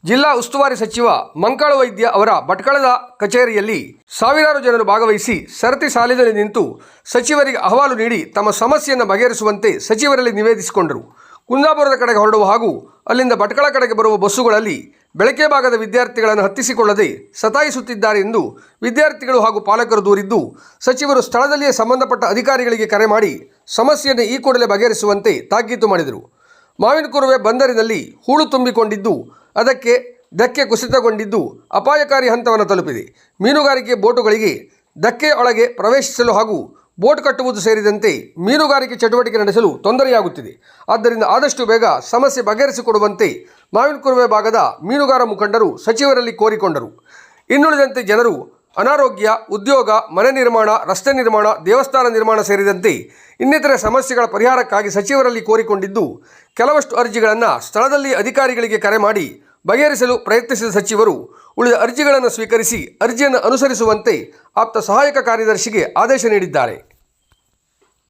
ಜಿಲ್ಲಾ ಉಸ್ತುವಾರಿ ಸಚಿವ ಮಂಕಾಳು ವೈದ್ಯ ಅವರ ಭಟ್ಕಳದ ಕಚೇರಿಯಲ್ಲಿ ಸಾವಿರಾರು ಜನರು ಭಾಗವಹಿಸಿ ಸರತಿ ಸಾಲಿನಲ್ಲಿ ನಿಂತು ಸಚಿವರಿಗೆ ಅಹವಾಲು ನೀಡಿ ತಮ್ಮ ಸಮಸ್ಯೆಯನ್ನು ಬಗೆಹರಿಸುವಂತೆ ಸಚಿವರಲ್ಲಿ ನಿವೇದಿಸಿಕೊಂಡರು. ಕುಂದಾಪುರದ ಕಡೆಗೆ ಹೊರಡುವ ಹಾಗೂ ಅಲ್ಲಿಂದ ಭಟ್ಕಳ ಕಡೆಗೆ ಬರುವ ಬಸ್ಸುಗಳಲ್ಲಿ ಬೆಳಕೆ ಭಾಗದ ವಿದ್ಯಾರ್ಥಿಗಳನ್ನು ಹತ್ತಿಸಿಕೊಳ್ಳದೆ ಸತಾಯಿಸುತ್ತಿದ್ದಾರೆ ಎಂದು ವಿದ್ಯಾರ್ಥಿಗಳು ಹಾಗೂ ಪಾಲಕರು ದೂರಿದ್ದು, ಸಚಿವರು ಸ್ಥಳದಲ್ಲಿಯೇ ಸಂಬಂಧಪಟ್ಟ ಅಧಿಕಾರಿಗಳಿಗೆ ಕರೆ ಮಾಡಿ ಸಮಸ್ಯೆಯನ್ನು ಈ ಕೂಡಲೇ ಬಗೆಹರಿಸುವಂತೆ ತಾಕೀತು ಮಾಡಿದರು. ಮಾವಿನಕುರುವೆ ಬಂದರಿನಲ್ಲಿ ಹೂಳು ತುಂಬಿಕೊಂಡಿದ್ದು ಅದಕ್ಕೆ ಧಕ್ಕೆ ಕುಸಿತಗೊಂಡಿದ್ದು ಅಪಾಯಕಾರಿ ಹಂತವನ್ನು ತಲುಪಿದೆ. ಮೀನುಗಾರಿಕೆ ಬೋಟುಗಳಿಗೆ ಧಕ್ಕೆ ಒಳಗೆ ಪ್ರವೇಶಿಸಲು ಹಾಗೂ ಬೋಟ್ ಕಟ್ಟುವುದು ಸೇರಿದಂತೆ ಮೀನುಗಾರಿಕೆ ಚಟುವಟಿಕೆ ನಡೆಸಲು ತೊಂದರೆಯಾಗುತ್ತಿದೆ. ಆದ್ದರಿಂದ ಆದಷ್ಟು ಬೇಗ ಸಮಸ್ಯೆ ಬಗೆಹರಿಸಿಕೊಡುವಂತೆ ಮಾವಿನಕುರುವೆ ಭಾಗದ ಮೀನುಗಾರ ಮುಖಂಡರು ಸಚಿವರಲ್ಲಿ ಕೋರಿಕೊಂಡರು. ಇನ್ನುಳಿದಂತೆ ಜನರು ಅನಾರೋಗ್ಯ, ಉದ್ಯೋಗ, ಮನೆ ನಿರ್ಮಾಣ, ರಸ್ತೆ ನಿರ್ಮಾಣ, ದೇವಸ್ಥಾನ ನಿರ್ಮಾಣ ಸೇರಿದಂತೆ ಇನ್ನಿತರೆ ಸಮಸ್ಯೆಗಳ ಪರಿಹಾರಕ್ಕಾಗಿ ಸಚಿವರಲ್ಲಿ ಕೋರಿಕೊಂಡಿದ್ದು, ಕೆಲವಷ್ಟು ಅರ್ಜಿಗಳನ್ನು ಸ್ಥಳದಲ್ಲಿ ಅಧಿಕಾರಿಗಳಿಗೆ ಕರೆ ಮಾಡಿ ಬಗೆಹರಿಸಲು ಪ್ರಯತ್ನಿಸಿದ ಸಚಿವರು ಉಳಿದ ಅರ್ಜಿಗಳನ್ನು ಸ್ವೀಕರಿಸಿ ಅರ್ಜಿಯನ್ನು ಅನುಸರಿಸುವಂತೆ ಆಪ್ತ ಸಹಾಯಕ ಕಾರ್ಯದರ್ಶಿಗೆ ಆದೇಶ ನೀಡಿದ್ದಾರೆ.